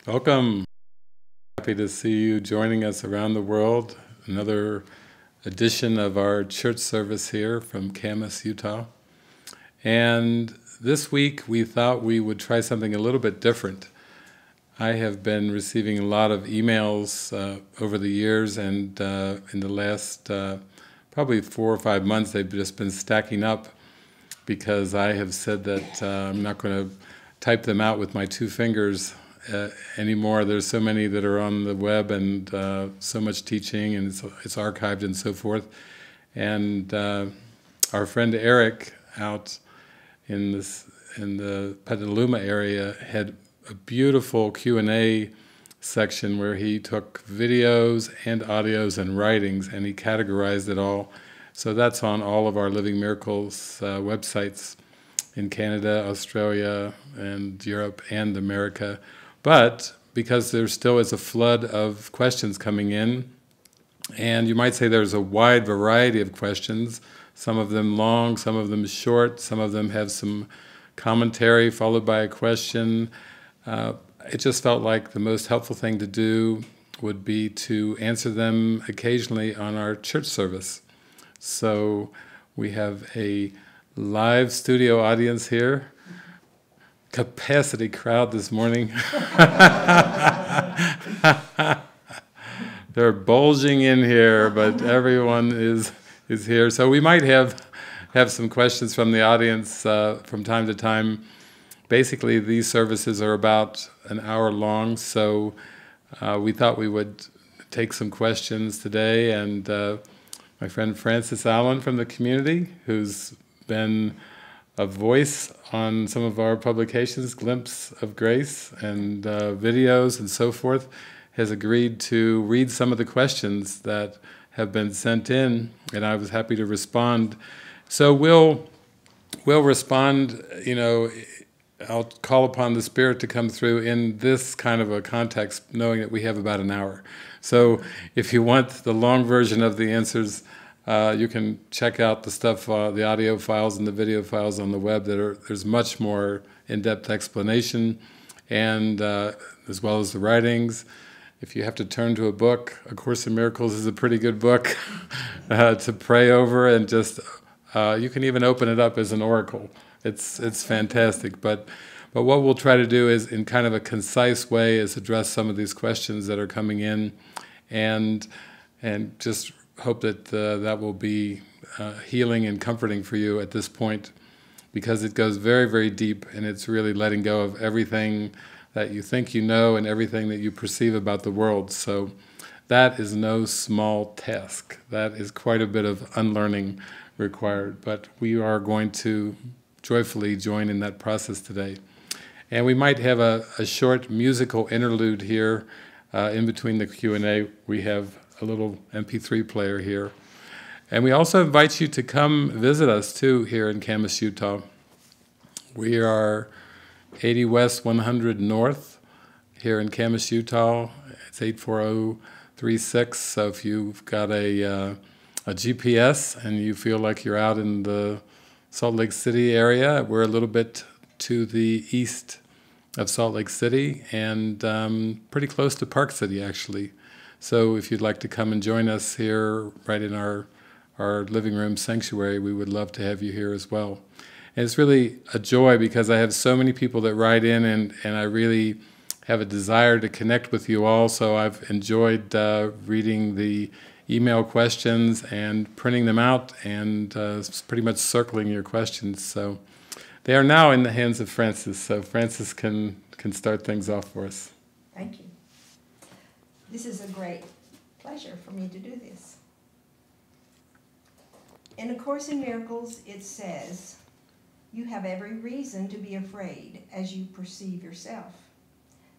Welcome. Happy to see you joining us around the world. Another edition of our church service here from Camas, Utah. And this week we thought we would try something a little bit different. I have been receiving a lot of emails over the years, and in the last probably 4 or 5 months, they've just been stacking up because I have said that I'm not going to type them out with my two fingers anymore. There's so many that are on the web, and so much teaching, and it's archived and so forth. And our friend Eric out in the Petaluma area had a beautiful Q&A section where he took videos and audios and writings, and he categorized it all. So that's on all of our Living Miracles websites in Canada, Australia, and Europe, and America. But because there still is a flood of questions coming in, and you might say there's a wide variety of questions, some of them long, some of them short, some of them have some commentary followed by a question. It just felt like the most helpful thing to do would be to answer them occasionally on our church service. So we have a live studio audience here. Capacity crowd this morning. They're bulging in here, but everyone is here. So we might have some questions from the audience from time to time. Basically, these services are about an hour long, so we thought we would take some questions today. And my friend Francis Allen from the community, who's been a voice on some of our publications, Glimpse of Grace, and videos and so forth, has agreed to read some of the questions that have been sent in, and I was happy to respond. So we'll respond, I'll call upon the Spirit to come through in this kind of a context, knowing that we have about an hour. So if you want the long version of the answers, you can check out the stuff, the audio files and the video files on the web. There's much more in-depth explanation, and as well as the writings. If you have to turn to a book, A Course in Miracles is a pretty good book to pray over, and just you can even open it up as an oracle. It's fantastic. But what we'll try to do is, in kind of a concise way, is address some of these questions that are coming in, and just hope that that will be healing and comforting for you at this point, because it goes very, very deep, and it's really letting go of everything that you think you know and everything that you perceive about the world. So that is no small task. That is quite a bit of unlearning required, but we are going to joyfully join in that process today. And we might have a short musical interlude here in between the Q&A. We have a little MP3 player here. And we also invite you to come visit us too here in Camas, Utah. We are 80 West 100 North here in Camas, Utah. It's 84036. So if you've got a GPS and you feel like you're out in the Salt Lake City area, we're a little bit to the east of Salt Lake City, and pretty close to Park City, actually. So if you'd like to come and join us here right in our living room sanctuary, we would love to have you here as well. And it's really a joy because I have so many people that write in, and I really have a desire to connect with you all. So I've enjoyed reading the email questions and printing them out and pretty much circling your questions. So they are now in the hands of Francis. So Francis can start things off for us. Thank you. This is a great pleasure for me to do this. In A Course in Miracles, it says, "You have every reason to be afraid as you perceive yourself.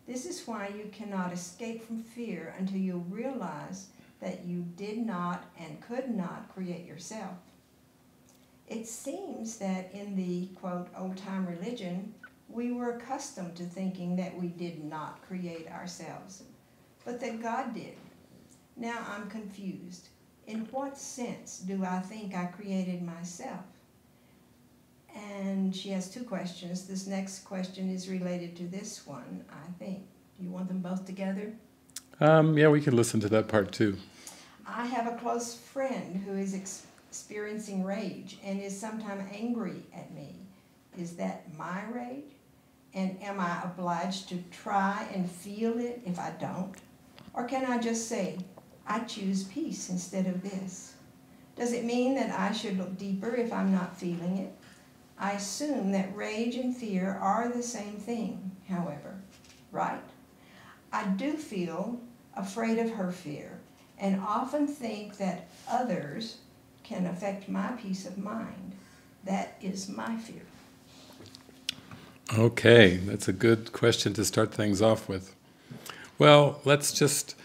This is why you cannot escape from fear until you realize that you did not and could not create yourself." It seems that in the, quote, old-time religion, we were accustomed to thinking that we did not create ourselves, but that God did. Now I'm confused. In what sense do I think I created myself? And she has two questions. This next question is related to this one, I think. You want them both together? Yeah, we can listen to that part too. I have a close friend who is experiencing rage and is sometimes angry at me. Is that my rage? And am I obliged to try and feel it if I don't? Or can I just say, I choose peace instead of this? Does it mean that I should look deeper if I'm not feeling it? I assume that rage and fear are the same thing, however, right? I do feel afraid of her fear and often think that others can affect my peace of mind. That is my fear. Okay, that's a good question to start things off with. Well, let's just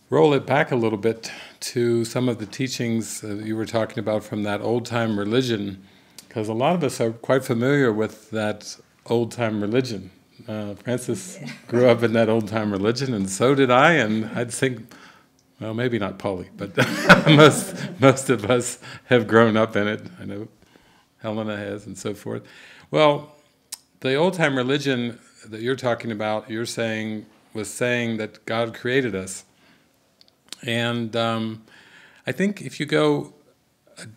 roll it back a little bit to some of the teachings you were talking about from that old-time religion, because a lot of us are quite familiar with that old-time religion. Francis grew up in that old-time religion, and so did I, and I'd think, well, maybe not Polly, but most of us have grown up in it. I know Helena has, and so forth. Well, the old-time religion that you're talking about, you're saying, was saying that God created us. And I think if you go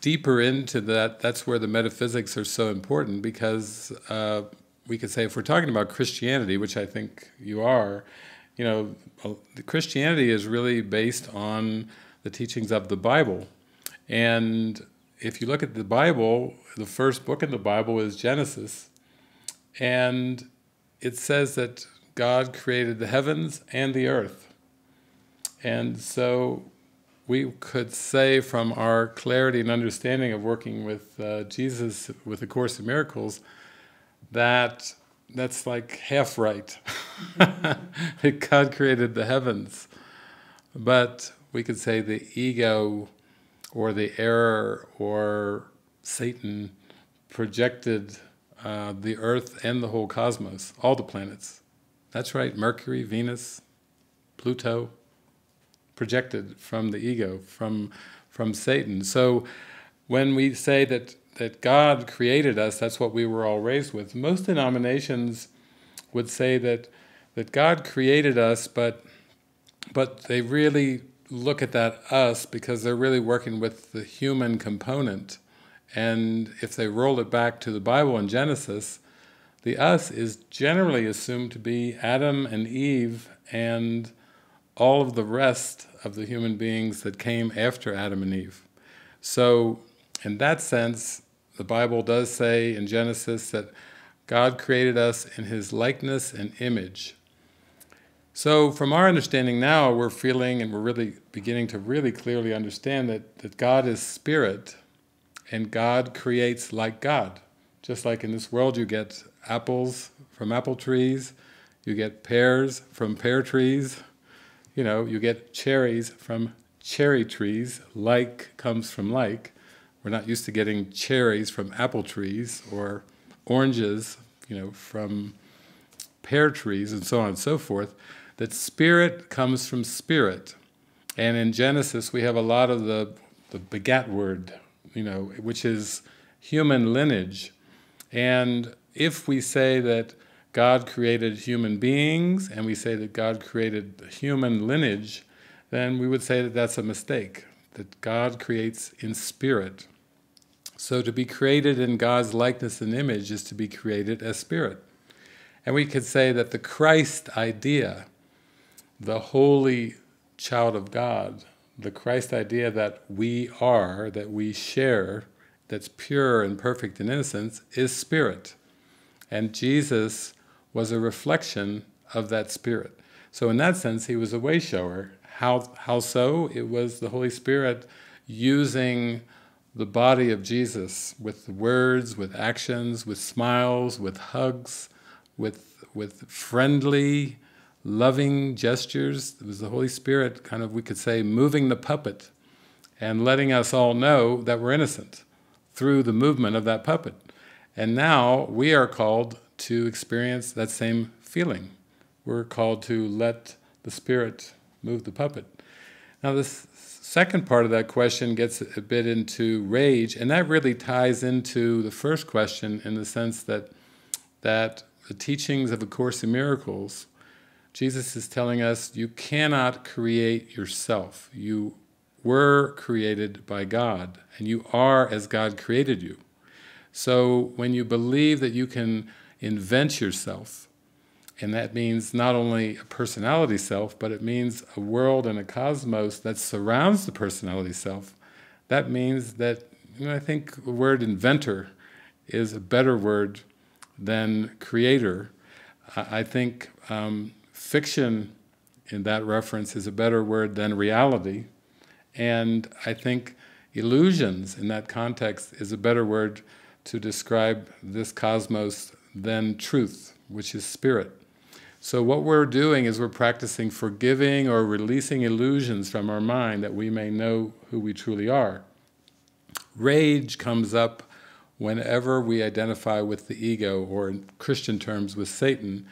deeper into that, that's where the metaphysics are so important, because we could say, if we're talking about Christianity, which I think you are, you know, the Christianity is really based on the teachings of the Bible. And if you look at the Bible, the first book in the Bible is Genesis. And it says that God created the heavens and the earth. And so we could say, from our clarity and understanding of working with Jesus, with the Course in Miracles, that that's like half right. That God created the heavens. But we could say the ego or the error or Satan projected the earth and the whole cosmos, all the planets. That's right, Mercury, Venus, Pluto, projected from the ego, from Satan. So when we say that God created us, that's what we were all raised with. Most denominations would say that God created us, but they really look at that us because they're really working with the human component. And if they roll it back to the Bible in Genesis, the us is generally assumed to be Adam and Eve and all of the rest of the human beings that came after Adam and Eve. So in that sense, the Bible does say in Genesis that God created us in His likeness and image. So from our understanding now, we're feeling and we're really beginning to really clearly understand that God is spirit, and God creates like God. Just like in this world you get apples from apple trees, you get pears from pear trees, you know, you get cherries from cherry trees, like comes from like. We're not used to getting cherries from apple trees, or oranges, you know, from pear trees, and so on and so forth. That spirit comes from spirit. And in Genesis we have a lot of the begat word, you know, which is human lineage. And if we say that God created human beings, and we say that God created human lineage, then we would say that that's a mistake, that God creates in spirit. So to be created in God's likeness and image is to be created as spirit. And we could say that the Christ idea, the holy child of God, the Christ idea that we are, that we share, that's pure and perfect in innocence, is spirit. And Jesus was a reflection of that spirit. So in that sense, He was a way shower. How so? It was the Holy Spirit using the body of Jesus with words, with actions, with smiles, with hugs, with friendly, loving gestures. It was the Holy Spirit kind of, we could say, moving the puppet and letting us all know that we're innocent through the movement of that puppet. And now we are called to experience that same feeling. We're called to let the Spirit move the puppet. Now this second part of that question gets a bit into rage, and that really ties into the first question in the sense that the teachings of A Course in Miracles Jesus is telling us you cannot create yourself. You were created by God, and you are as God created you. So when you believe that you can invent yourself, and that means not only a personality self, but it means a world and a cosmos that surrounds the personality self, that means that, I think the word inventor is a better word than creator. I think fiction in that reference is a better word than reality. And I think illusions in that context is a better word to describe this cosmos than truth, which is spirit. So what we're doing is we're practicing forgiving or releasing illusions from our mind that we may know who we truly are. Rage comes up whenever we identify with the ego, or in Christian terms with Satan,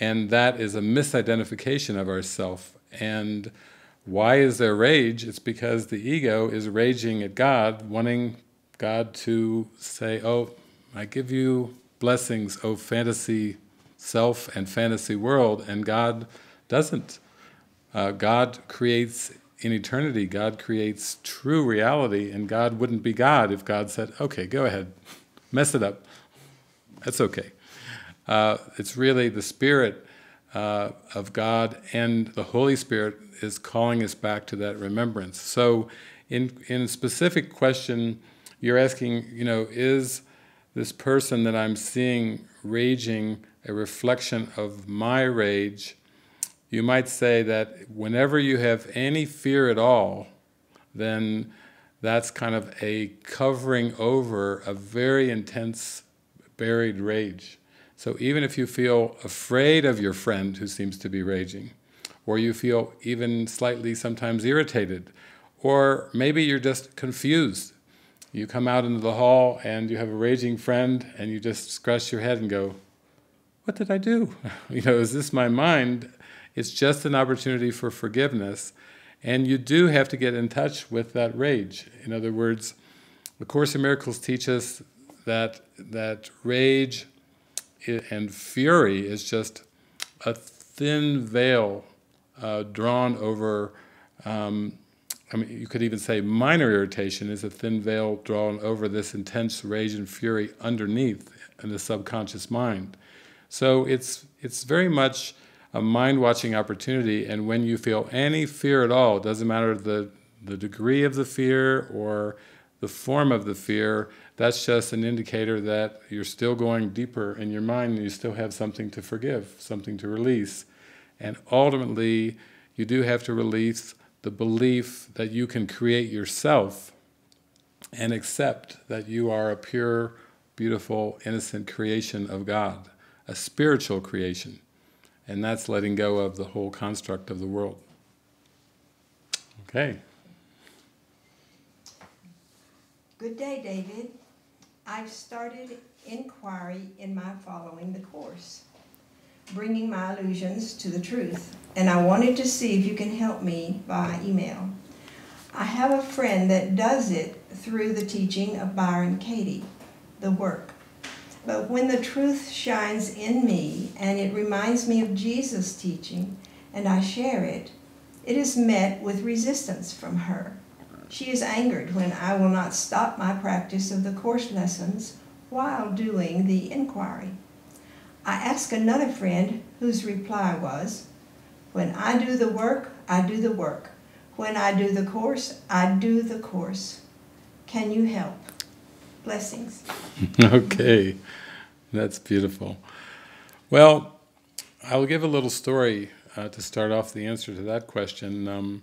and that is a misidentification of ourself. And why is there rage? It's because the ego is raging at God, wanting God to say, oh, I give you blessings, oh fantasy self and fantasy world, and God doesn't. God creates in eternity, God creates true reality, and God wouldn't be God if God said, okay, go ahead, mess it up, that's okay. It's really the Spirit of God, and the Holy Spirit is calling us back to that remembrance. So in a specific question, you're asking, is this person that I'm seeing raging a reflection of my rage? You might say that whenever you have any fear at all, then that's kind of a covering over a very intense buried rage. So even if you feel afraid of your friend who seems to be raging, or you feel even slightly sometimes irritated, or maybe you're just confused. You come out into the hall and you have a raging friend and you just scratch your head and go, what did I do? Is this my mind? It's just an opportunity for forgiveness, and you do have to get in touch with that rage. In other words, the Course in Miracles teach us that rage and fury is just a thin veil drawn over, you could even say minor irritation is a thin veil drawn over this intense rage and fury underneath in the subconscious mind. So it's very much a mind-watching opportunity, and when you feel any fear at all, it doesn't matter the degree of the fear or the form of the fear, that's just an indicator that you're still going deeper in your mind and you still have something to forgive, something to release. And ultimately, you do have to release the belief that you can create yourself and accept that you are a pure, beautiful, innocent creation of God, a spiritual creation. And that's letting go of the whole construct of the world. Okay. Good day, David. I've started inquiry in my following the Course, bringing my illusions to the truth, and I wanted to see if you can help me by email. I have a friend that does it through the teaching of Byron Katie, the work. But when the truth shines in me and it reminds me of Jesus' teaching and I share it, it is met with resistance from her. She is angered when I will not stop my practice of the Course lessons while doing the inquiry. I asked another friend whose reply was, when I do the work, I do the work. When I do the Course, I do the Course. Can you help? Blessings. Okay, that's beautiful. Well, I'll give a little story to start off the answer to that question.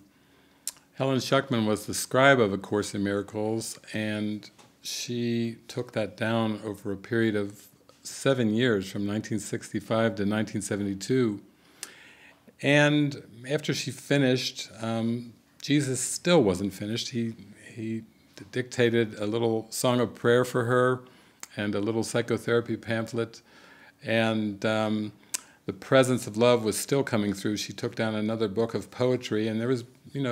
Helen Schuckman was the scribe of A Course in Miracles, and she took that down over a period of 7 years, from 1965 to 1972. And after she finished, Jesus still wasn't finished. He dictated a little song of prayer for her and a little psychotherapy pamphlet, and the presence of love was still coming through. She took down another book of poetry, and there was,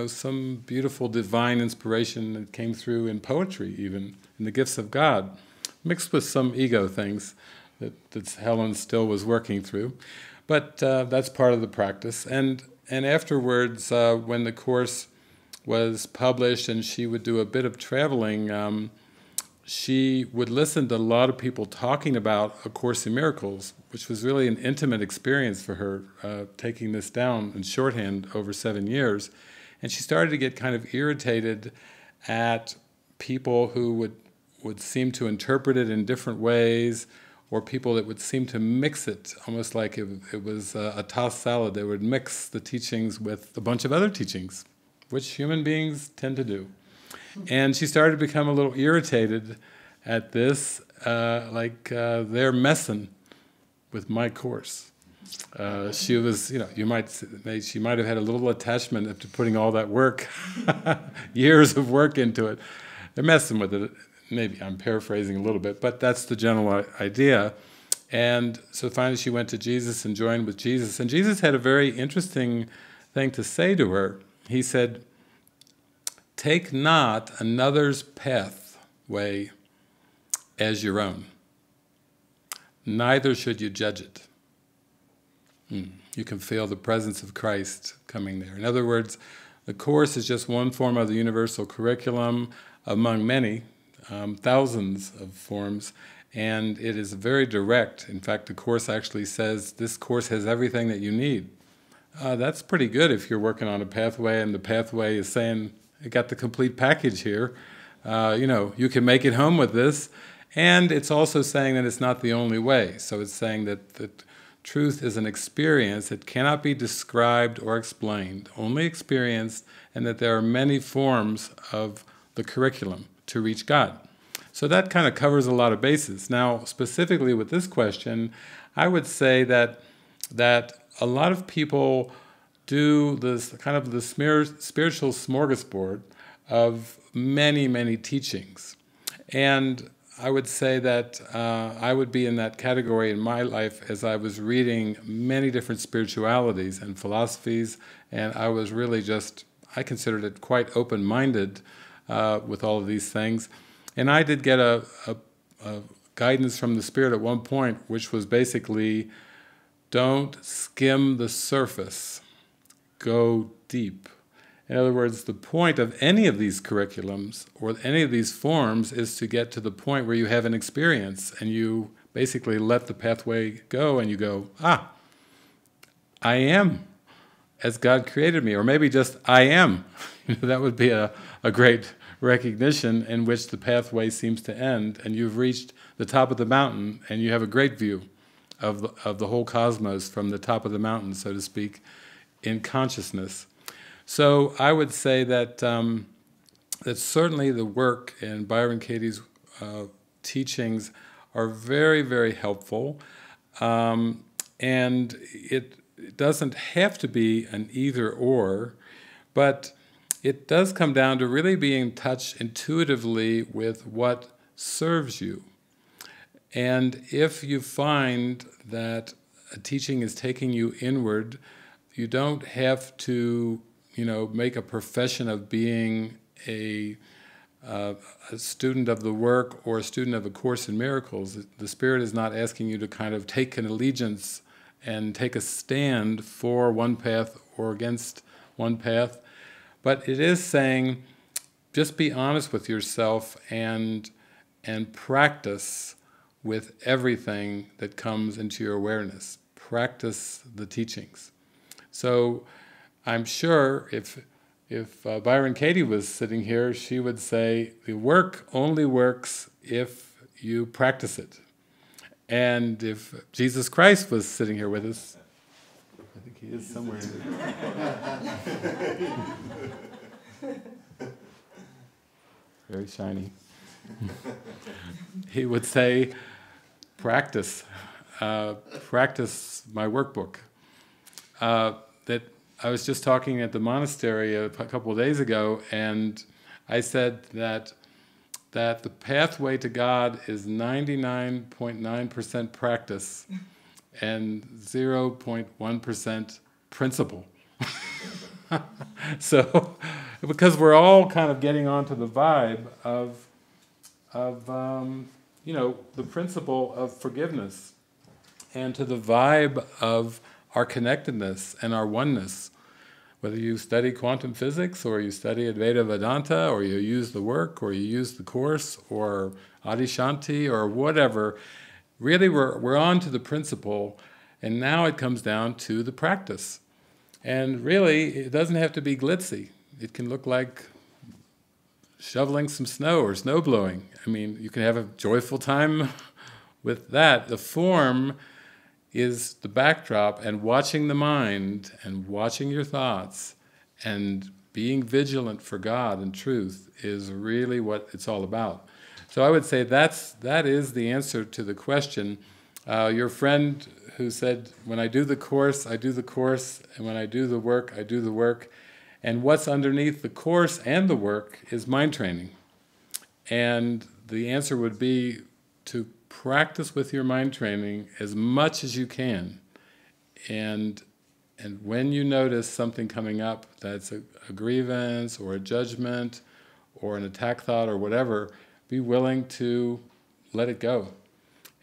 some beautiful divine inspiration that came through in poetry, even in the gifts of God, mixed with some ego things that Helen still was working through. But that's part of the practice. And afterwards, when the Course was published and she would do a bit of traveling, she would listen to a lot of people talking about A Course in Miracles, which was really an intimate experience for her, taking this down in shorthand over 7 years. And she started to get kind of irritated at people who would seem to interpret it in different ways, or people that would seem to mix it, almost like it was a tossed salad. They would mix the teachings with a bunch of other teachings, which human beings tend to do. And she started to become a little irritated at this, they're messing with my Course. She was, she might have had a little attachment after putting all that work, years of work into it. They're messing with it. Maybe I'm paraphrasing a little bit, but that's the general idea. And so finally she went to Jesus and joined with Jesus. And Jesus had a very interesting thing to say to her. He said, "Take not another's pathway as your own. Neither should you judge it." You can feel the presence of Christ coming there. In other words, the Course is just one form of the universal curriculum among many, thousands of forms, and it is very direct. In fact, the Course actually says, this Course has everything that you need. That's pretty good if you're working on a pathway and the pathway is saying, "I got the complete package here. You can make it home with this." And it's also saying that it's not the only way. So it's saying that truth is an experience. It cannot be described or explained, only experienced, and that there are many forms of the curriculum to reach God. So that kind of covers a lot of bases. Now, specifically with this question, I would say that a lot of people do this kind of the spiritual smorgasbord of many, many teachings. And I would say that I would be in that category in my life as I was reading many different spiritualities and philosophies, and I was really I considered it quite open-minded with all of these things. And I did get a guidance from the Spirit at one point, which was basically, don't skim the surface, go deep. In other words, the point of any of these curriculums or any of these forms is to get to the point where you have an experience and you basically let the pathway go and you go, I am as God created me, or maybe just I am. That would be a great recognition in which the pathway seems to end and you've reached the top of the mountain and you have a great view of the whole cosmos from the top of the mountain, so to speak, in consciousness. So I would say that that certainly the work in Byron Katie's teachings are very, very helpful, and it doesn't have to be an either-or, but it does come down to really being in touch intuitively with what serves you. And if you find that a teaching is taking you inward, you don't have to make a profession of being a student of the work or a student of A Course in Miracles. The Spirit is not asking you to kind of take an allegiance and take a stand for one path or against one path, but it is saying, just be honest with yourself and practice with everything that comes into your awareness. Practice the teachings. So I'm sure if Byron Katie was sitting here, she would say, the work only works if you practice it. And if Jesus Christ was sitting here with us, I think he is somewhere. Very shiny. He would say, practice my workbook. That I was just talking at the monastery a couple of days ago, and I said that the pathway to God is 99.9% practice and 0.1% principle. So, because we're all kind of getting onto the vibe of the principle of forgiveness, and to the vibe of our connectedness and our oneness. Whether you study quantum physics, or you study Advaita Vedanta, or you use the work, or you use the course, or Adishanti, or whatever, really we're on to the principle, and now it comes down to the practice. And really, it doesn't have to be glitzy. It can look like shoveling some snow or snow blowing. I mean, you can have a joyful time with that. The form is the backdrop, and watching the mind and watching your thoughts and being vigilant for God and truth is really what it's all about. So I would say that is the answer to the question. Your friend who said, when I do the course, I do the course, and when I do the work, I do the work. And what's underneath the course and the work is mind training. And the answer would be to practice with your mind training as much as you can. And when you notice something coming up that's a grievance or a judgment or an attack thought or whatever, be willing to let it go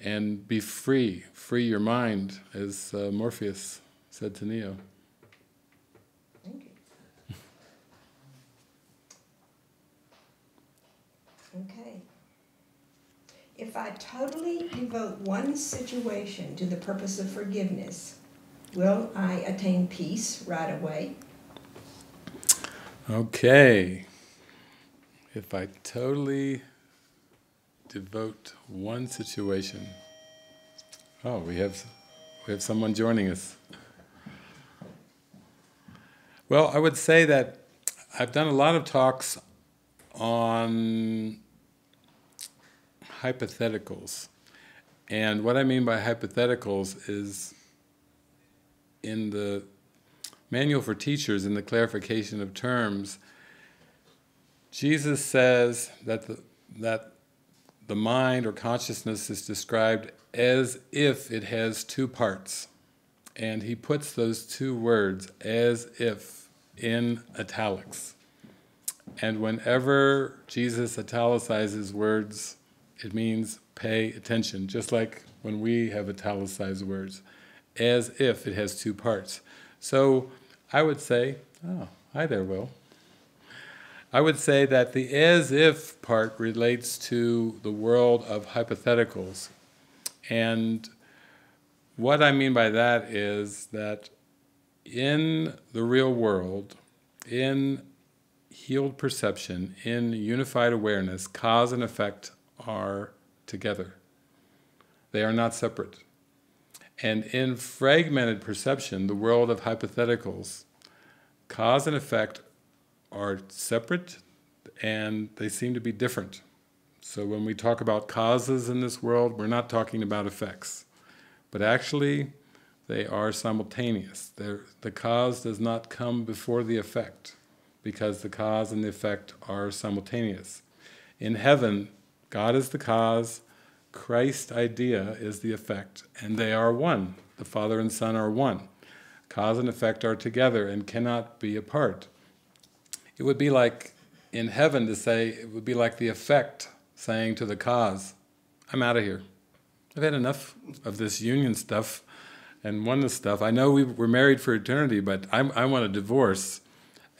and be free. Free your mind, as Morpheus said to Neo. Thank you. Okay. If I totally devote one situation to the purpose of forgiveness, will I attain peace right away? Okay. If I totally devote one situation. Oh, we have someone joining us. Well, I would say that I've done a lot of talks on hypotheticals. And what I mean by hypotheticals is, in the Manual for Teachers, in the clarification of terms, Jesus says that the mind or consciousness is described as if it has two parts. And he puts those two words, as if, in italics. And whenever Jesus italicizes words, it means pay attention, just like when we have italicized words, as if it has two parts. So I would say, oh, hi there, Will. I would say that the as if part relates to the world of hypotheticals. And what I mean by that is that in the real world, in healed perception, in unified awareness, cause and effect are together. They are not separate. And in fragmented perception, the world of hypotheticals, cause and effect are separate, and they seem to be different. So when we talk about causes in this world, we're not talking about effects. But actually, they are simultaneous. The cause does not come before the effect, because the cause and the effect are simultaneous. In heaven, God is the cause, Christ's idea is the effect, and they are one. The Father and Son are one. Cause and effect are together and cannot be apart. It would be like in heaven to say, it would be like the effect saying to the cause, I'm out of here. I've had enough of this union stuff and oneness stuff. I know we're married for eternity, but I want a divorce,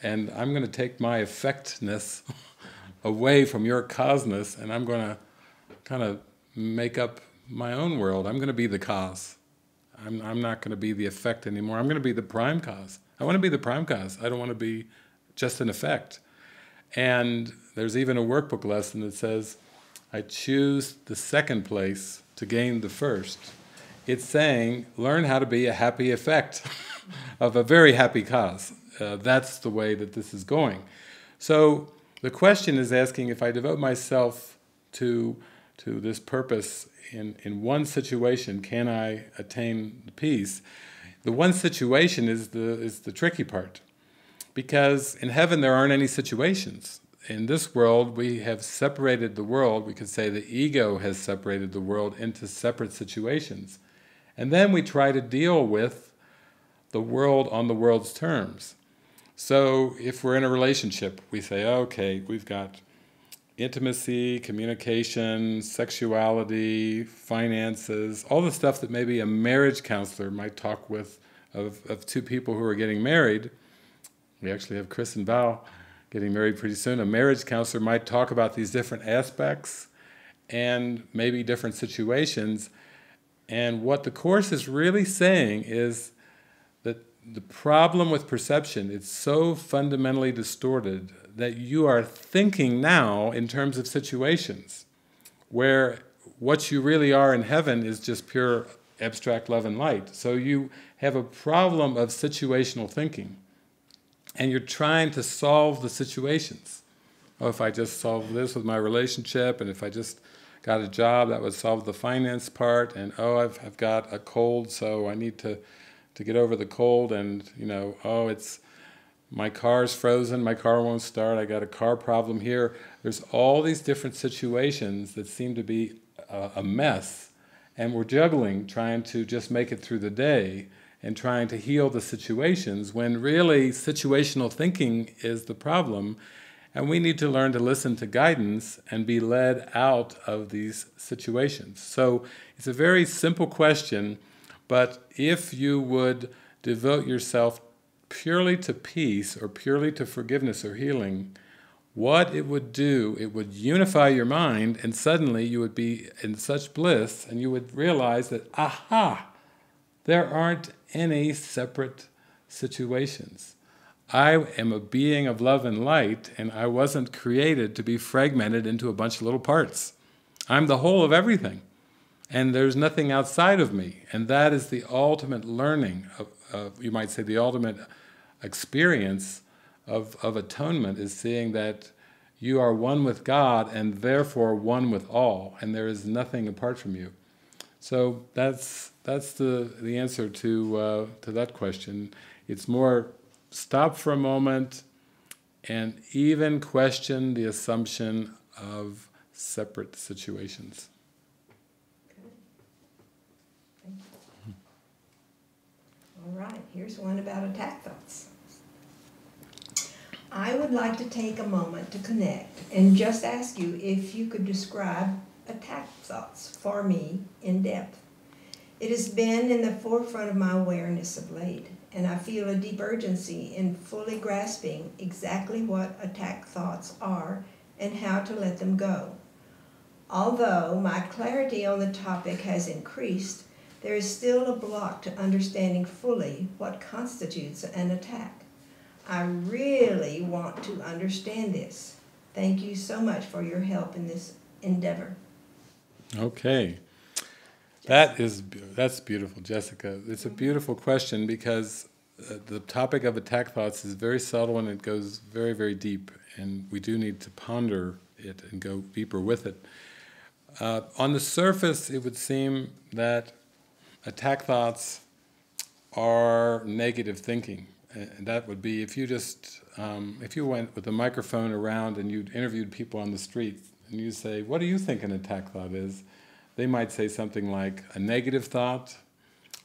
and I'm going to take my effectness away from your causeness, and I'm going to kind of make up my own world. I'm going to be the cause. I'm not going to be the effect anymore. I'm going to be the prime cause. I want to be the prime cause. I don't want to be just an effect. And there's even a workbook lesson that says, I choose the second place to gain the first. It's saying, learn how to be a happy effect of a very happy cause. That's the way that this is going. So the question is asking, if I devote myself to this purpose in one situation, can I attain peace? The one situation is the tricky part. Because in heaven there aren't any situations. In this world we have separated the world, we could say the ego has separated the world into separate situations. And then we try to deal with the world on the world's terms. So if we're in a relationship, we say, okay, we've got intimacy, communication, sexuality, finances, all the stuff that maybe a marriage counselor might talk with of two people who are getting married. We actually have Chris and Val getting married pretty soon. A marriage counselor might talk about these different aspects and maybe different situations. And what the Course is really saying is that the problem with perception, it's so fundamentally distorted that you are thinking now in terms of situations where what you really are in heaven is just pure abstract love and light. So you have a problem of situational thinking, and you're trying to solve the situations. Oh, if I just solve this with my relationship, and if I just got a job, that would solve the finance part, and oh, I've got a cold, so I need to get over the cold, and oh, it's my car's frozen, my car won't start, I got a car problem here. There's all these different situations that seem to be a mess, and we're juggling, trying to just make it through the day and trying to heal the situations, when really situational thinking is the problem, and we need to learn to listen to guidance and be led out of these situations. So it's a very simple question, but if you would devote yourself purely to peace or purely to forgiveness or healing, what it would do, it would unify your mind, and suddenly you would be in such bliss, and you would realize that, aha, there aren't any separate situations. I am a being of love and light, and I wasn't created to be fragmented into a bunch of little parts. I'm the whole of everything, and there's nothing outside of me, and that is the ultimate learning of you might say the ultimate experience of atonement, is seeing that you are one with God and therefore one with all, and there is nothing apart from you. So that's the answer to that question. It's more stop for a moment and even question the assumption of separate situations. Thank you. All right, here's one about attack thoughts. I would like to take a moment to connect and just ask you if you could describe attack thoughts for me in depth. It has been in the forefront of my awareness of late, and I feel a deep urgency in fully grasping exactly what attack thoughts are and how to let them go. Although my clarity on the topic has increased, there is still a block to understanding fully what constitutes an attack. I really want to understand this. Thank you so much for your help in this endeavor. Okay. That's beautiful, Jessica. It's a beautiful question because the topic of attack thoughts is very subtle and it goes very, very deep, and we do need to ponder it and go deeper with it. On the surface, it would seem that attack thoughts are negative thinking. And that would be if you just, if you went with a microphone around and you interviewed people on the street and you say, what do you think an attack thought is? They might say something like a negative thought,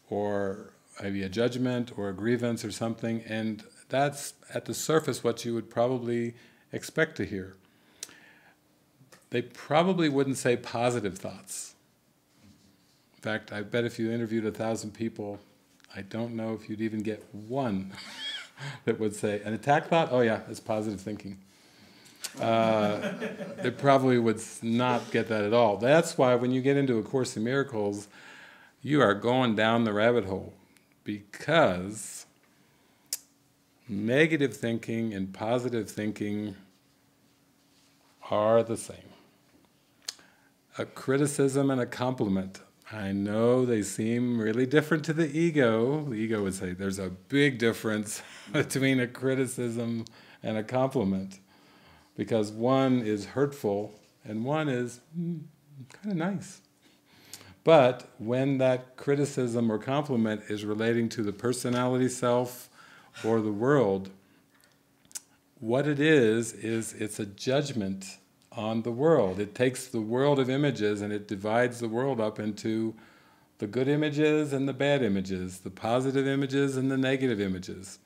or maybe a judgment or a grievance or something, and that's at the surface what you would probably expect to hear. They probably wouldn't say positive thoughts. In fact, I bet if you interviewed 1,000 people, I don't know if you'd even get one that would say, an attack thought? Oh yeah, it's positive thinking. They probably would not get that at all. That's why when you get into A Course in Miracles, you are going down the rabbit hole, because negative thinking and positive thinking are the same. A criticism and a compliment. I know they seem really different to the ego. The ego would say there's a big difference between a criticism and a compliment, because one is hurtful and one is kind of nice. But when that criticism or compliment is relating to the personality self or the world, what it is it's a judgment on the world. It takes the world of images and it divides the world up into the good images and the bad images, the positive images and the negative images.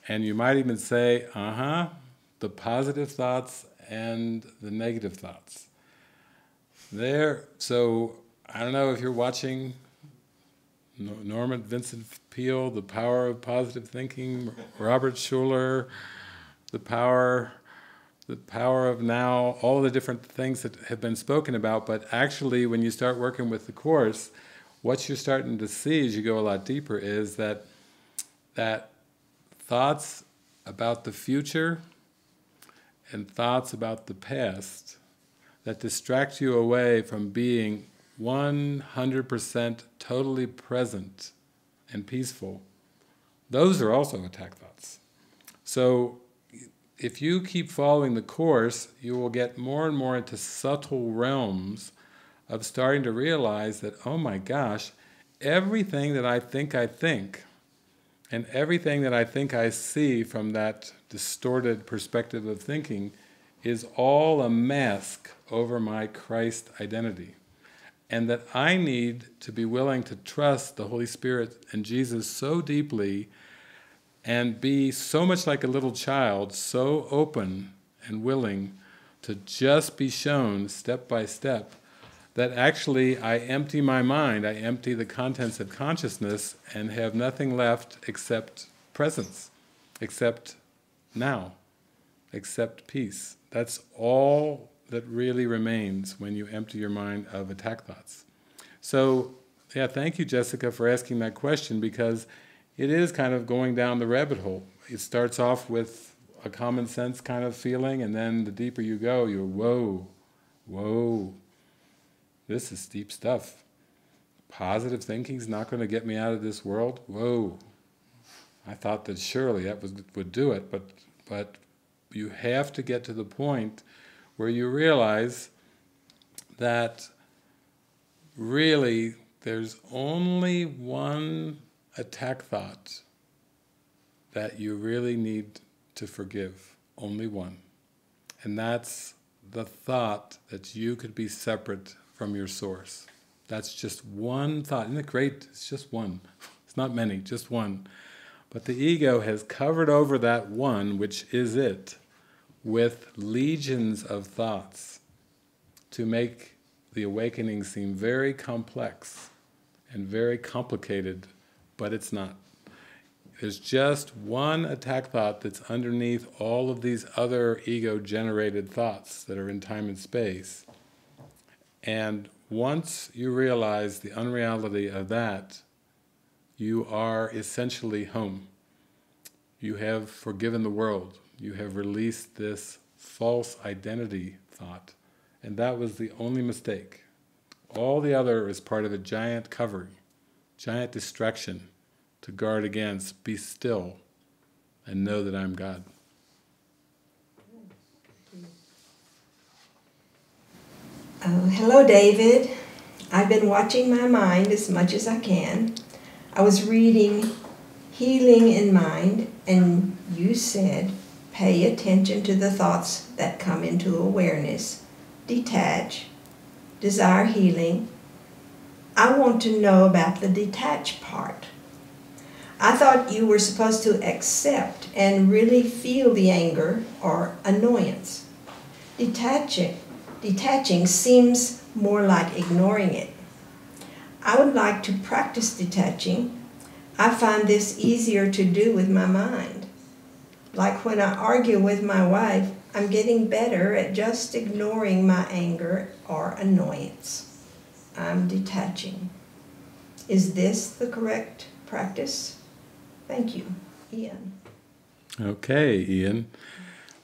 And you might even say, the positive thoughts and the negative thoughts. So I don't know if you're watching Norman Vincent Peale, The Power of Positive Thinking, Robert Schuller, The Power of Now, all the different things that have been spoken about. But actually, when you start working with the Course, what you're starting to see as you go a lot deeper is that thoughts about the future and thoughts about the past that distract you away from being 100% totally present and peaceful, those are also attack thoughts. So if you keep following the Course, you will get more and more into subtle realms of starting to realize that, oh my gosh, everything that I think, and everything that I think I see from that distorted perspective of thinking is all a mask over my Christ identity. And that I need to be willing to trust the Holy Spirit and Jesus so deeply and be so much like a little child, so open and willing to just be shown step by step that actually I empty my mind, I empty the contents of consciousness and have nothing left except presence, except now, except peace. That's all that really remains when you empty your mind of attack thoughts. So, yeah, thank you, Jessica, for asking that question, because it is kind of going down the rabbit hole. It starts off with a common sense kind of feeling, and then the deeper you go, you're, whoa, this is deep stuff. Positive thinking's not going to get me out of this world? Whoa. I thought that surely that would do it, but you have to get to the point where you realize that really there's only one attack thought that you really need to forgive, only one. And that's the thought that you could be separate from your source. That's just one thought. Isn't it great? It's just one. It's not many, just one. But the ego has covered over that one, which is it, with legions of thoughts to make the awakening seem very complex and very complicated, but it's not. There's just one attack thought that's underneath all of these other ego-generated thoughts that are in time and space. And once you realize the unreality of that, you are essentially home. You have forgiven the world. You have released this false identity thought. And that was the only mistake. All the other is part of a giant covering, giant distraction to guard against. Be still and know that I'm God. Hello, David. I've been watching my mind as much as I can. I was reading Healing in Mind, and you said, pay attention to the thoughts that come into awareness, detach, desire healing. I want to know about the detach part. I thought you were supposed to accept and really feel the anger or annoyance. Detaching seems more like ignoring it. I would like to practice detaching. I find this easier to do with my mind. Like when I argue with my wife, I'm getting better at just ignoring my anger or annoyance. I'm detaching. Is this the correct practice? Thank you, Ian. Okay, Ian.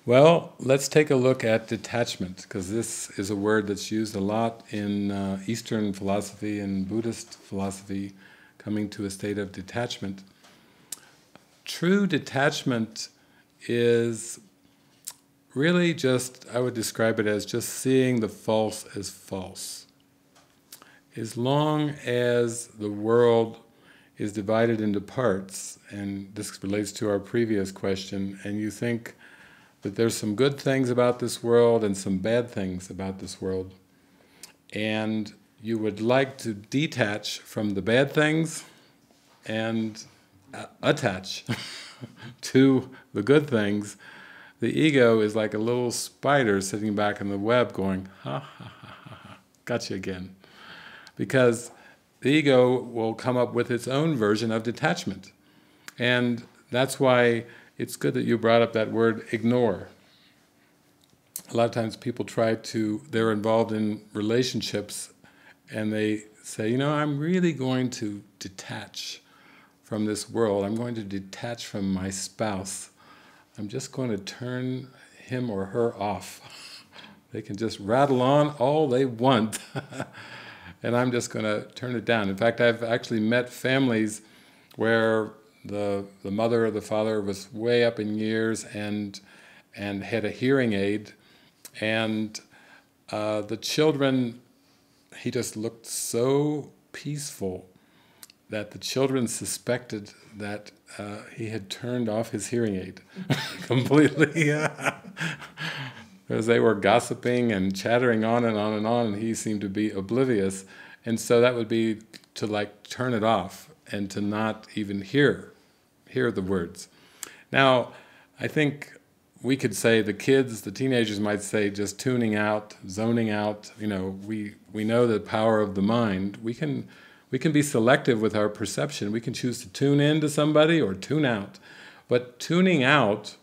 Well, let's take a look at detachment, because this is a word that's used a lot in Eastern philosophy and Buddhist philosophy, coming to a state of detachment. True detachment is really just, I would describe it as just seeing the false as false. As long as the world is divided into parts, and this relates to our previous question, and you think that there's some good things about this world and some bad things about this world, and you would like to detach from the bad things and attach to the good things, the ego is like a little spider sitting back in the web going, ha ha ha ha ha, gotcha again. Because the ego will come up with its own version of detachment. And that's why it's good that you brought up that word ignore. A lot of times people they're involved in relationships and they say, I'm really going to detach from this world. I'm going to detach from my spouse. I'm just going to turn him or her off. They can just rattle on all they want. And I'm just going to turn it down. In fact, I've actually met families where the mother or the father was way up in years and had a hearing aid, and the children, he just looked so peaceful that the children suspected that he had turned off his hearing aid completely. Because they were gossiping and chattering on and on and on, and he seemed to be oblivious. And so that would be to turn it off and to not even hear the words. Now, I think we could say the teenagers might say just tuning out, zoning out. We know the power of the mind. We can be selective with our perception. We can choose to tune in to somebody or tune out. But tuning out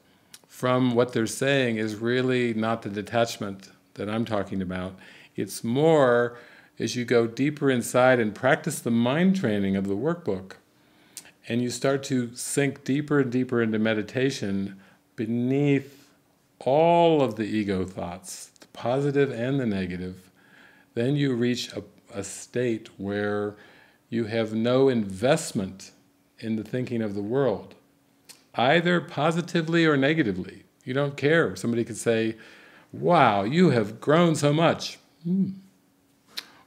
from what they're saying is really not the detachment that I'm talking about. It's more as you go deeper inside and practice the mind training of the workbook, and you start to sink deeper and deeper into meditation beneath all of the ego thoughts, the positive and the negative, then you reach a state where you have no investment in the thinking of the world, either positively or negatively. You don't care. Somebody could say, wow, you have grown so much.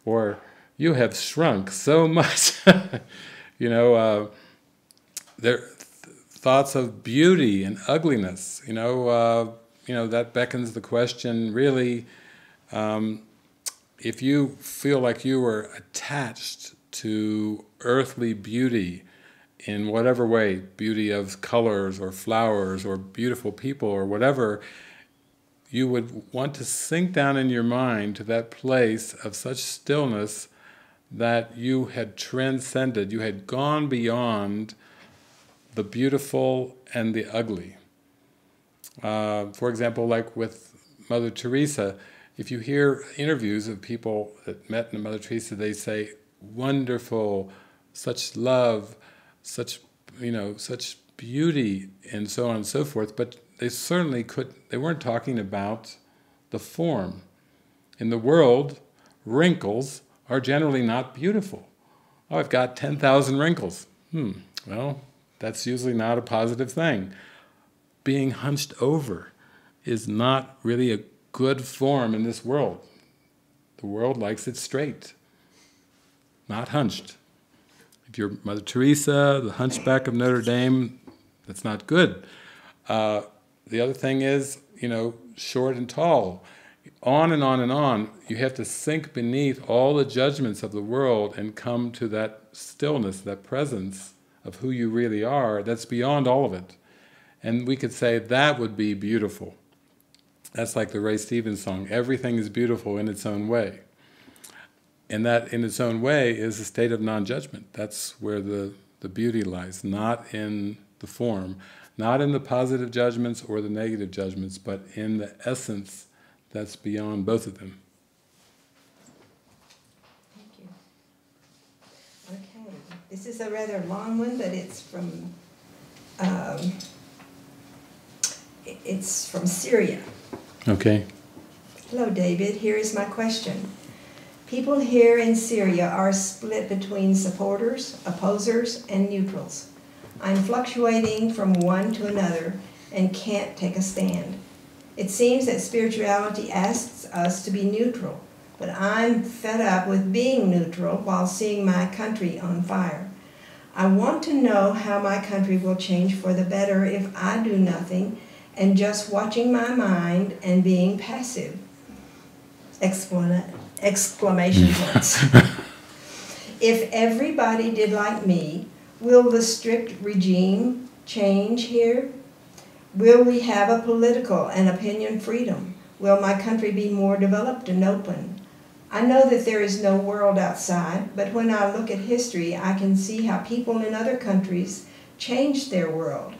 Or you have shrunk so much. There thoughts of beauty and ugliness. That beckons the question, really, if you feel like you were attached to earthly beauty in whatever way, beauty of colors or flowers or beautiful people or whatever, you would want to sink down in your mind to that place of such stillness that you had transcended, you had gone beyond the beautiful and the ugly. For example, like with Mother Teresa, if you hear interviews of people that met Mother Teresa, they say, wonderful, such love, such beauty, and so on and so forth, but they weren't talking about the form. In the world, wrinkles are generally not beautiful. Oh, I've got 10,000 wrinkles. Well, that's usually not a positive thing. Being hunched over is not really a good form in this world. The world likes it straight, not hunched. If you're Mother Teresa, the Hunchback of Notre Dame, that's not good. The other thing is, short and tall. On and on and on. You have to sink beneath all the judgments of the world and come to that stillness, that presence of who you really are, that's beyond all of it. And we could say that would be beautiful. That's like the Ray Stevens song, everything is beautiful in its own way. And that in its own way is a state of non-judgment. That's where the beauty lies, not in the form, not in the positive judgments or the negative judgments, but in the essence that's beyond both of them. Thank you. Okay, this is a rather long one, but it's from Syria. Okay. Hello, David. Here is my question. People here in Syria are split between supporters, opposers, and neutrals. I'm fluctuating from one to another and can't take a stand. It seems that spirituality asks us to be neutral, but I'm fed up with being neutral while seeing my country on fire. I want to know how my country will change for the better if I do nothing and just watching my mind and being passive. Exclamation points. If everybody did like me, will the strict regime change here? Will we have a political and opinion freedom? Will my country be more developed and open? I know that there is no world outside, but when I look at history, I can see how people in other countries changed their world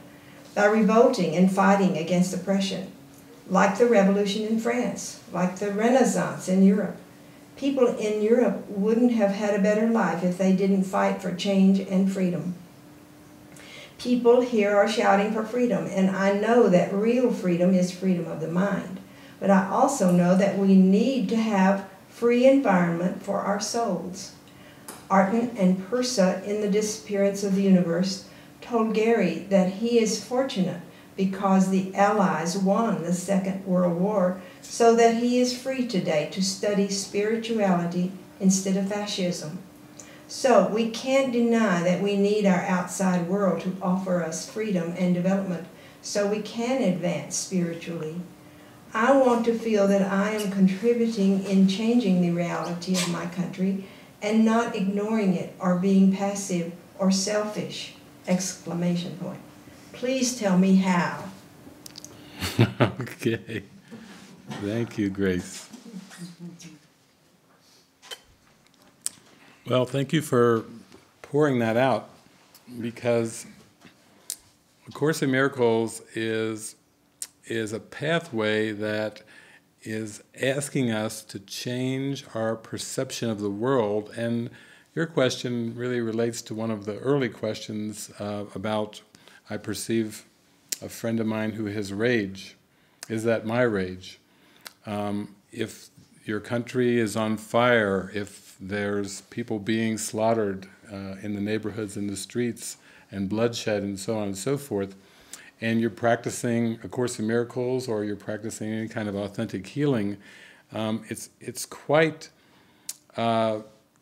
by revolting and fighting against oppression, like the Revolution in France, like the Renaissance in Europe. People in Europe wouldn't have had a better life if they didn't fight for change and freedom. People here are shouting for freedom, and I know that real freedom is freedom of the mind. But I also know that we need to have free environment for our souls. Arten and Persa, in The Disappearance of the Universe, told Gary that he is fortunate because the Allies won the Second World War, so that he is free today to study spirituality instead of fascism. So we can't deny that we need our outside world to offer us freedom and development so we can advance spiritually. I want to feel that I am contributing in changing the reality of my country and not ignoring it or being passive or selfish! Exclamation point. Please tell me how. Okay. Thank you, Grace. Well, thank you for pouring that out, because A Course in Miracles is a pathway that is asking us to change our perception of the world. And your question really relates to one of the early questions about, I perceive a friend of mine who has rage. Is that my rage? If your country is on fire, if there's people being slaughtered in the neighborhoods, in the streets, and bloodshed and so on and so forth, and you're practicing A Course in Miracles or you're practicing any kind of authentic healing, it's quite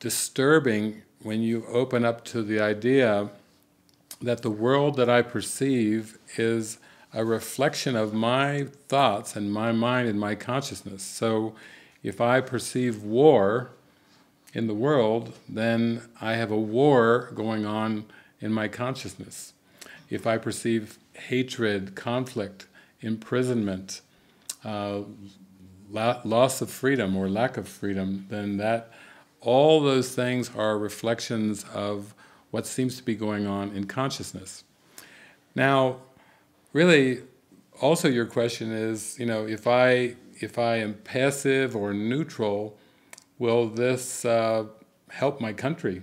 disturbing when you open up to the idea that the world that I perceive is a reflection of my thoughts and my mind and my consciousness. So if I perceive war in the world, then I have a war going on in my consciousness. If I perceive hatred, conflict, imprisonment, loss of freedom or lack of freedom, then all those things are reflections of what seems to be going on in consciousness. Now, really, also your question is, if I am passive or neutral, will this help my country?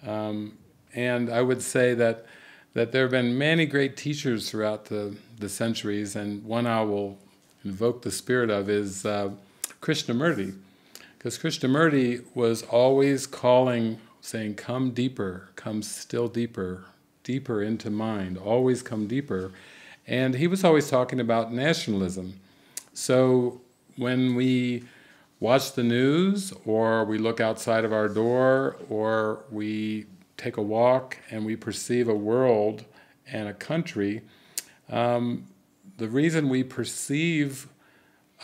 And I would say that there have been many great teachers throughout the centuries, and one I will invoke the spirit of is Krishnamurti. Because Krishnamurti was always calling, saying, come deeper, come still deeper, deeper into mind, always come deeper. And he was always talking about nationalism. So when we watch the news, or we look outside of our door, or we take a walk and we perceive a world and a country, the reason we perceive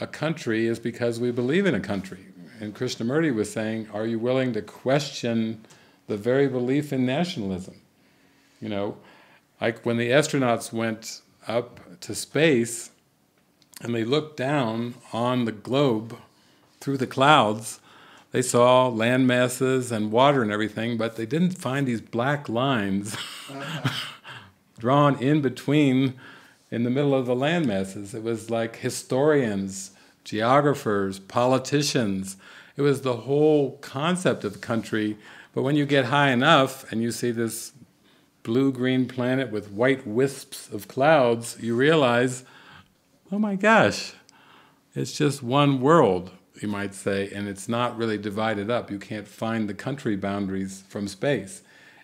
a country is because we believe in a country. And Krishnamurti was saying, are you willing to question the very belief in nationalism? Like when the astronauts went up to space and they looked down on the globe through the clouds, they saw land masses and water and everything, but they didn't find these black lines drawn in between, in the middle of the land masses. It was like historians, geographers, politicians. It was the whole concept of country. But when you get high enough and you see this blue-green planet with white wisps of clouds, you realize, oh my gosh, it's just one world, you might say, and it's not really divided up. You can't find the country boundaries from space.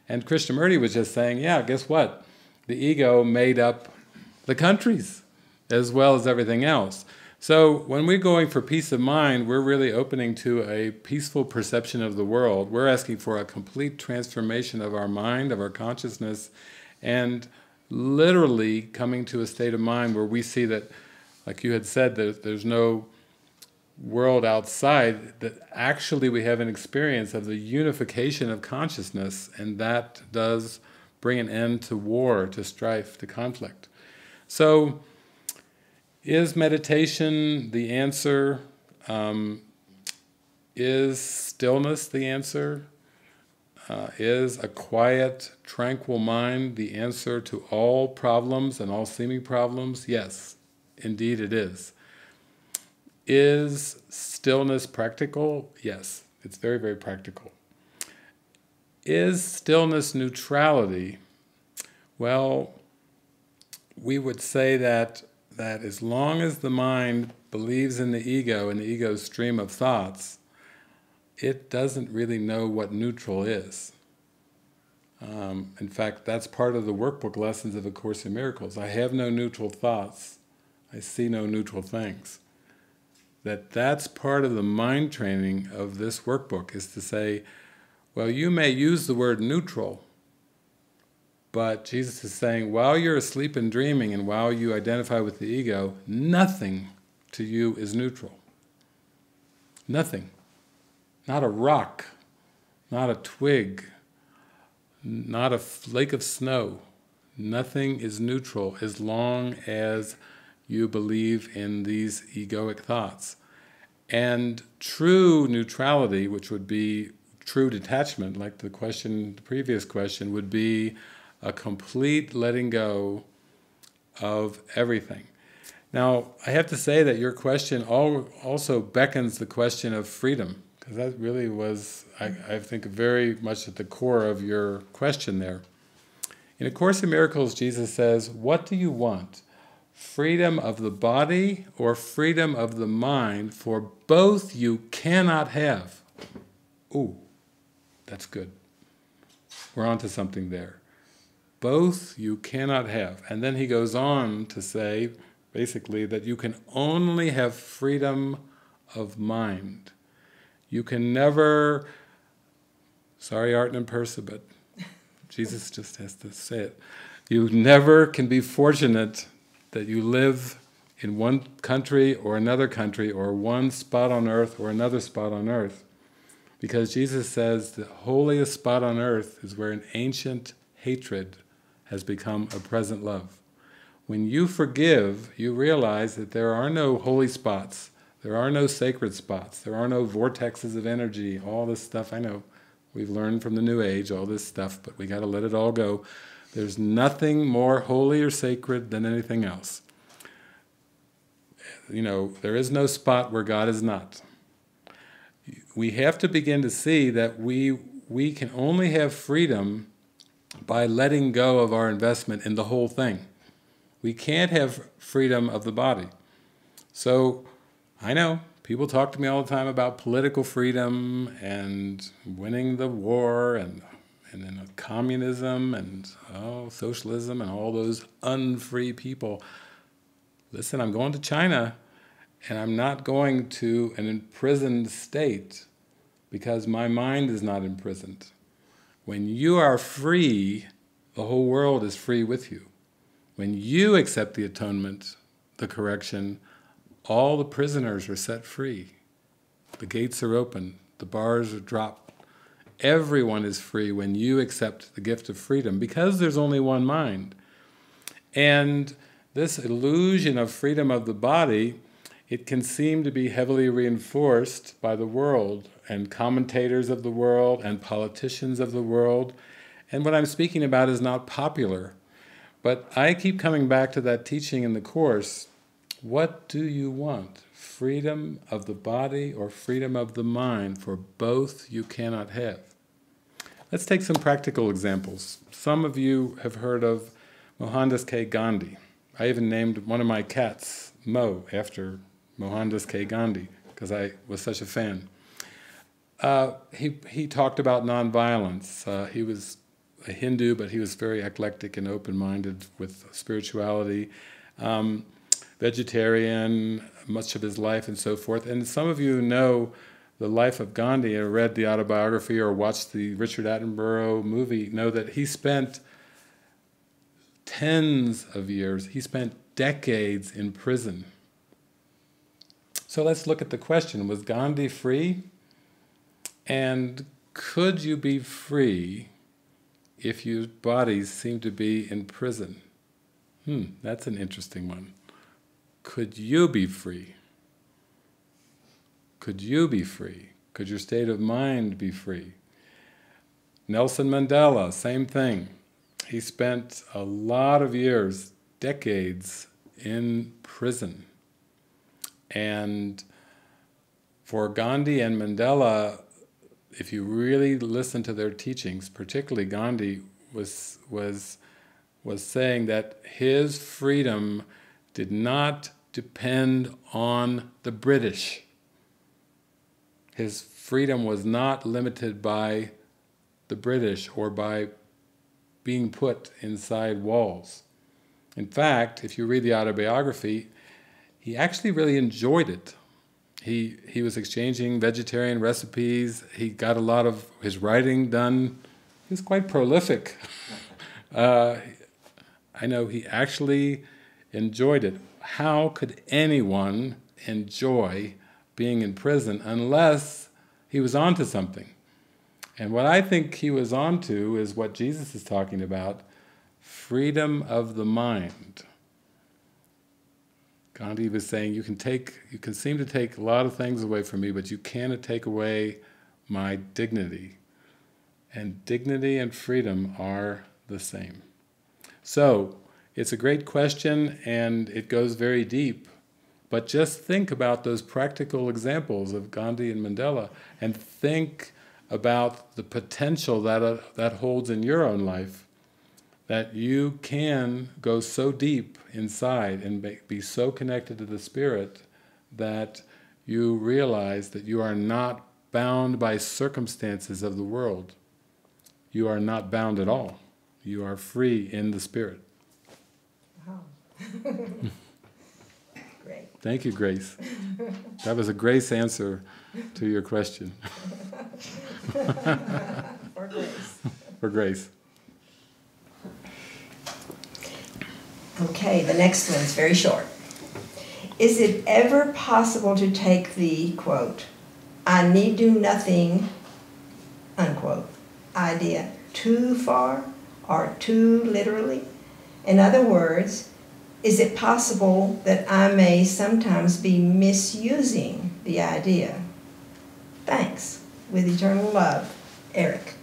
And Krishnamurti was just saying, yeah, guess what? The ego made up the countries as well as everything else. So when we're going for peace of mind, we're really opening to a peaceful perception of the world. We're asking for a complete transformation of our mind, of our consciousness, and literally coming to a state of mind where we see that, like you had said, that there's no world outside, that actually we have an experience of the unification of consciousness, and that does bring an end to war, to strife, to conflict. So, is meditation the answer? Is stillness the answer? Is a quiet, tranquil mind the answer to all problems and all seeming problems? Yes, indeed it is. Is stillness practical? Yes, it's very, very practical. Is stillness neutrality? Well, we would say that as long as the mind believes in the ego and the ego's stream of thoughts, it doesn't really know what neutral is. In fact, that's part of the workbook lessons of A Course in Miracles. I have no neutral thoughts. I see no neutral things. That's part of the mind training of this workbook, is to say, well, you may use the word neutral, but Jesus is saying, while you're asleep and dreaming and while you identify with the ego, nothing to you is neutral. Nothing. Not a rock, not a twig, not a flake of snow. Nothing is neutral as long as you believe in these egoic thoughts. And true neutrality, which would be true detachment, like the previous question, would be a complete letting go of everything. Now, I have to say that your question also beckons the question of freedom, because that really was, I think, very much at the core of your question there. In A Course in Miracles, Jesus says, what do you want? Freedom of the body or freedom of the mind? For both you cannot have. Ooh, that's good. We're onto something there. Both you cannot have. And then he goes on to say, basically, that you can only have freedom of mind. You can never, sorry Arten and Persa, but Jesus just has to say it. You never can be fortunate that you live in one country or another country, or one spot on earth or another spot on earth. Because Jesus says the holiest spot on earth is where an ancient hatred has become a present love. When you forgive, you realize that there are no holy spots, there are no sacred spots, there are no vortexes of energy, all this stuff. I know we've learned from the New Age, all this stuff, but we got to let it all go. There's nothing more holy or sacred than anything else. You know, there is no spot where God is not. We have to begin to see that we can only have freedom by letting go of our investment in the whole thing. We can't have freedom of the body. So, I know, people talk to me all the time about political freedom and winning the war and then communism and socialism and all those unfree people. Listen, I'm going to China and I'm not going to an imprisoned state because my mind is not imprisoned. When you are free, the whole world is free with you. When you accept the atonement, the correction, all the prisoners are set free. The gates are open, the bars are dropped. Everyone is free when you accept the gift of freedom, because there's only one mind. And this illusion of freedom of the body, it can seem to be heavily reinforced by the world and commentators of the world and politicians of the world. And what I'm speaking about is not popular. But I keep coming back to that teaching in the Course. What do you want? Freedom of the body or freedom of the mind? For both you cannot have. Let's take some practical examples. Some of you have heard of Mohandas K. Gandhi. I even named one of my cats Mo after Mohandas K. Gandhi because I was such a fan. He talked about nonviolence. He was a Hindu, but he was very eclectic and open-minded with spirituality. Vegetarian, much of his life and so forth. And some of you know the life of Gandhi, or read the autobiography or watched the Richard Attenborough movie, know that he spent tens of years, he spent decades in prison. So let's look at the question, was Gandhi free? And could you be free if your bodies seem to be in prison? That's an interesting one. Could you be free? Could you be free? Could your state of mind be free? Nelson Mandela, same thing. He spent a lot of years, decades, in prison. And for Gandhi and Mandela, if you really listen to their teachings, particularly Gandhi was saying that his freedom did not depend on the British. His freedom was not limited by the British or by being put inside walls. In fact, if you read the autobiography, he actually really enjoyed it. He was exchanging vegetarian recipes. He got a lot of his writing done. He was quite prolific. I know he actually enjoyed it. How could anyone enjoy being in prison unless he was onto something? And what I think he was onto is what Jesus is talking about, freedom of the mind. Gandhi was saying, you can seem to take a lot of things away from me, but you cannot take away my dignity. And dignity and freedom are the same. So, it's a great question, and it goes very deep. But just think about those practical examples of Gandhi and Mandela, and think about the potential that holds in your own life, that you can go so deep inside and be so connected to the Spirit that you realize that you are not bound by circumstances of the world. You are not bound at all. You are free in the Spirit. Wow. Great. Thank you, Grace. That was a Grace answer to your question. For Grace. For Grace. Okay, the next one is very short. Is it ever possible to take the, quote, I need do nothing, unquote, idea too far or too literally? In other words, is it possible that I may sometimes be misusing the idea? Thanks. With eternal love, Eric.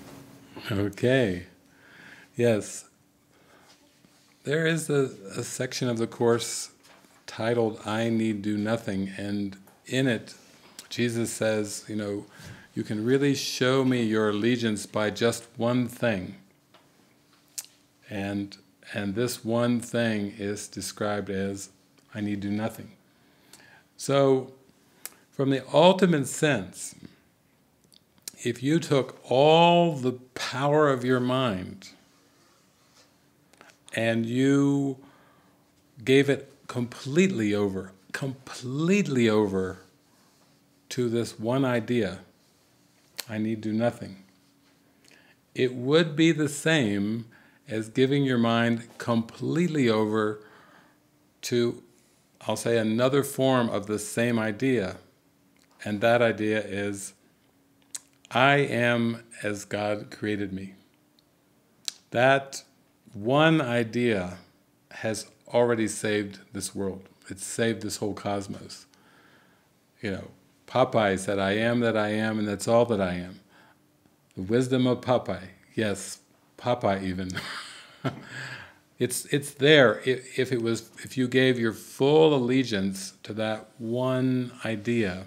Okay. Yes. There is a section of the Course titled, I Need Do Nothing, and in it, Jesus says, you can really show me your allegiance by just one thing. And this one thing is described as, I need do nothing. So, from the ultimate sense, if you took all the power of your mind and you gave it completely over to this one idea, I need do nothing, it would be the same as giving your mind completely over to, I'll say, another form of the same idea. And that idea is, I am as God created me. That one idea has already saved this world. It's saved this whole cosmos. Popeye said, I am that I am, and that's all that I am. The wisdom of Popeye. Yes, Popeye even. It's there. If you gave your full allegiance to that one idea,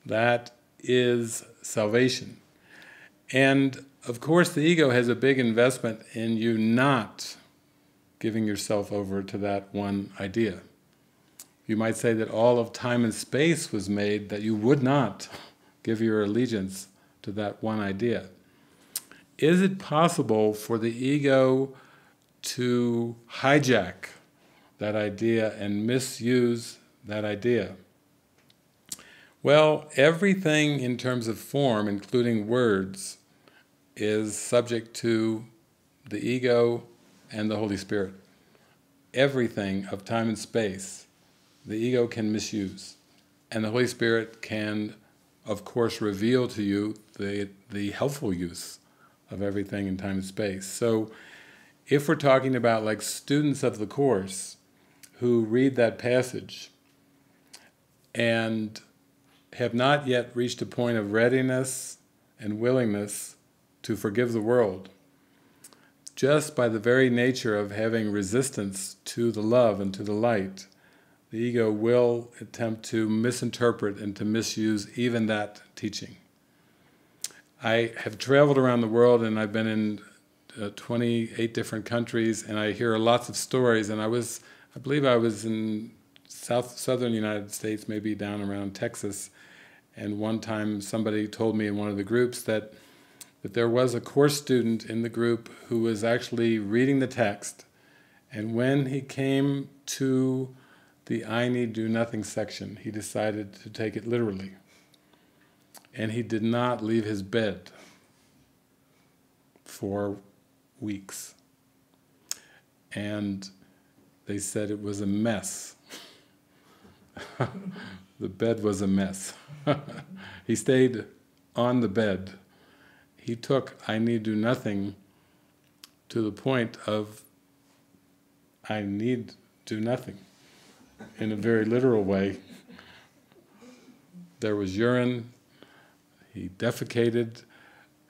that is salvation. And of course the ego has a big investment in you not giving yourself over to that one idea. You might say that all of time and space was made that you would not give your allegiance to that one idea. Is it possible for the ego to hijack that idea and misuse that idea? Well, everything in terms of form, including words, is subject to the ego and the Holy Spirit. Everything of time and space, the ego can misuse. And the Holy Spirit can, of course, reveal to you the helpful use of everything in time and space. So, if we're talking about like students of the Course who read that passage and have not yet reached a point of readiness and willingness to forgive the world. Just by the very nature of having resistance to the love and to the light, the ego will attempt to misinterpret and to misuse even that teaching. I have traveled around the world, and I've been in 28 different countries, and I hear lots of stories, and I believe I was in southern United States, maybe down around Texas, and one time somebody told me in one of the groups that there was a course student in the group who was actually reading the text, and when he came to the I need do nothing section, he decided to take it literally. And he did not leave his bed for weeks. And they said it was a mess. The bed was a mess. He stayed on the bed. He took I need do nothing to the point of I need do nothing, in a very literal way. There was urine, he defecated.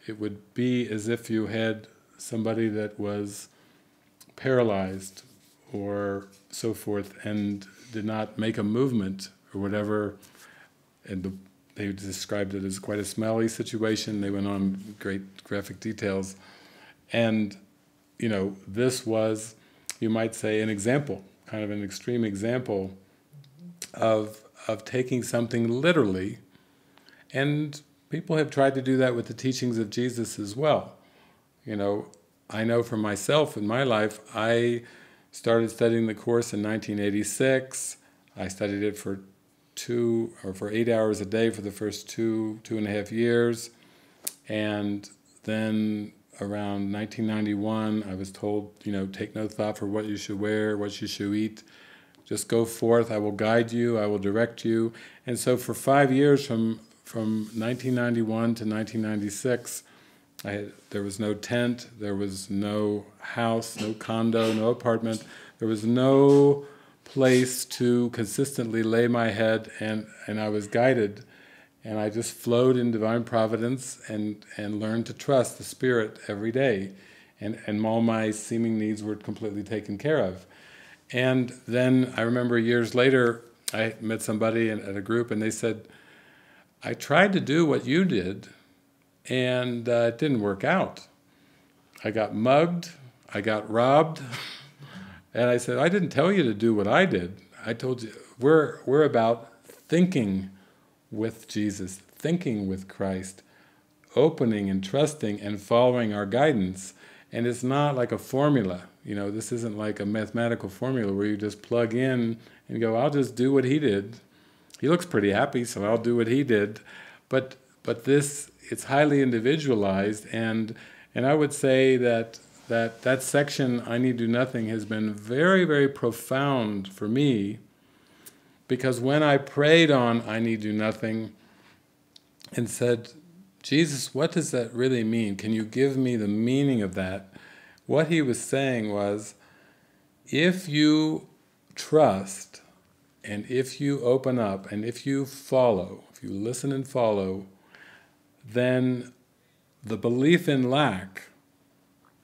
It would be as if you had somebody that was paralyzed or so forth and did not make a movement or whatever, and they described it as quite a smelly situation. They went on great graphic details. And, you know, this was, you might say, an example, kind of an extreme example of taking something literally. And people have tried to do that with the teachings of Jesus as well. You know, I know for myself in my life, I started studying the Course in 1986. I studied it for 8 hours a day for the first two and a half years. And then around 1991, I was told, you know, take no thought for what you should wear, what you should eat. Just go forth, I will guide you, I will direct you. And so for 5 years, from 1991 to 1996, there was no tent, there was no house, no condo, no apartment. There was no place to consistently lay my head, and I was guided. And I just flowed in divine providence and learned to trust the Spirit every day. And all my seeming needs were completely taken care of. And then I remember years later, I met somebody at a group, and they said, I tried to do what you did, and it didn't work out. I got mugged, I got robbed, and I said, I didn't tell you to do what I did. I told you, we're about thinking with Jesus, thinking with Christ, opening and trusting and following our guidance. And it's not like a formula. You know, this isn't like a mathematical formula where you just plug in and go, I'll just do what he did. He looks pretty happy, so I'll do what he did. But this, it's highly individualized, and I would say that section, I Need Do Nothing, has been very, very profound for me, because when I prayed on I Need Do Nothing and said, Jesus, what does that really mean? Can you give me the meaning of that? What he was saying was, if you trust, and if you open up, and if you follow, if you listen and follow, then the belief in lack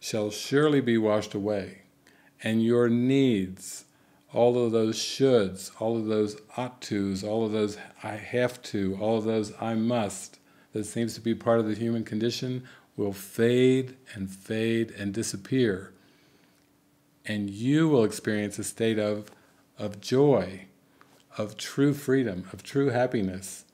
shall surely be washed away, and your needs, all of those shoulds, all of those ought tos, all of those I have to, all of those I must, that seems to be part of the human condition, will fade and disappear. And you will experience a state of joy, of true freedom, of true happiness,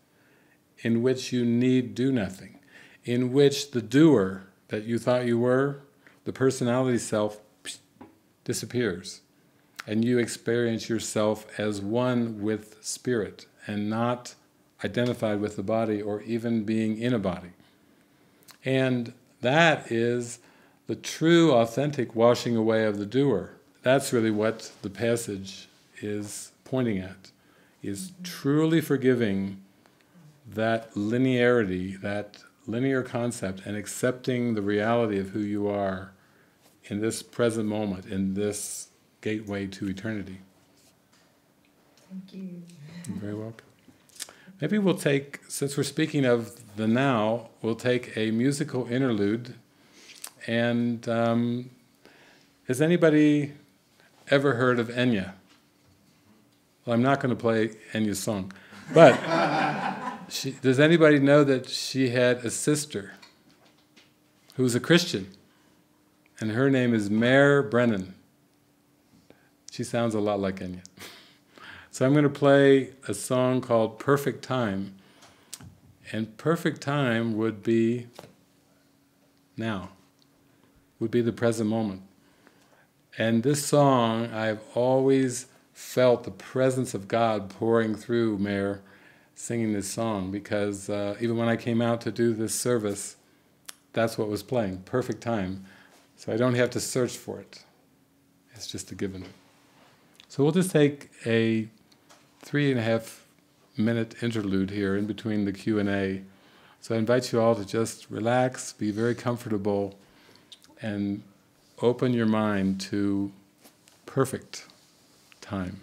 in which you need do nothing, in which the doer that you thought you were, the personality self, disappears. And you experience yourself as one with spirit, and not identified with the body or even being in a body. And that is the true, authentic washing away of the doer. That's really what the passage is pointing at, is truly forgiving that linearity, that linear concept, and accepting the reality of who you are in this present moment, in this gateway to eternity. Thank you. You're very welcome. Maybe we'll take, since we're speaking of the now, we'll take a musical interlude. And has anybody ever heard of Enya? Well, I'm not going to play Enya's song, but does anybody know that she had a sister who's a Christian? And her name is Mare Brennan. She sounds a lot like Enya. So I'm going to play a song called Perfect Time. And perfect time would be now, would be the present moment. And this song, I've always felt the presence of God pouring through Mare singing this song, because even when I came out to do this service, that's what was playing, perfect time. So I don't have to search for it. It's just a given. So we'll just take a 3.5-minute interlude here in between the Q&A. So I invite you all to just relax, be very comfortable, and open your mind to perfect time.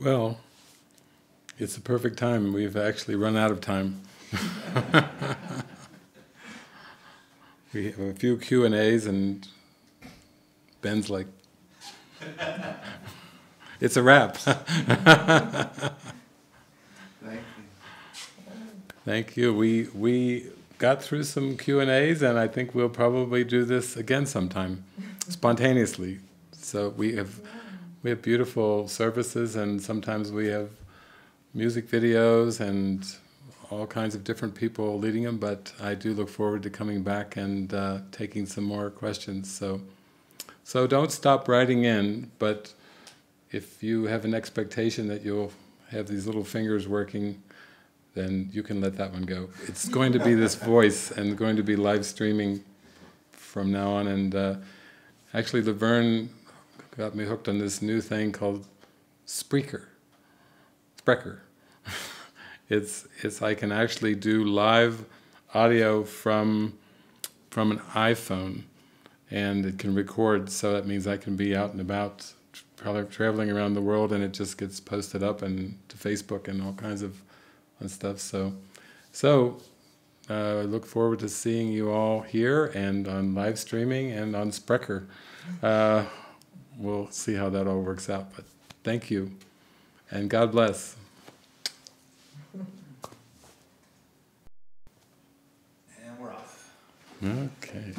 Well, it's the perfect time. We've actually run out of time. We have a few Q&As and Ben's like, it's a wrap. Thank you. Thank you. We got through some Q&As, and I think we'll probably do this again sometime, spontaneously. So we have beautiful services, and sometimes we have music videos and all kinds of different people leading them, but I do look forward to coming back and taking some more questions. So don't stop writing in, but if you have an expectation that you'll have these little fingers working, then you can let that one go. It's going to be this voice and going to be live streaming from now on, and actually Laverne got me hooked on this new thing called Spreaker. It's I can actually do live audio from an iPhone, and it can record, so that means I can be out and about, traveling around the world, and it just gets posted up and to Facebook and all kinds of fun stuff. So I look forward to seeing you all here and on live streaming and on Spreaker. We'll see how that all works out, but thank you, and God bless. And we're off. Okay.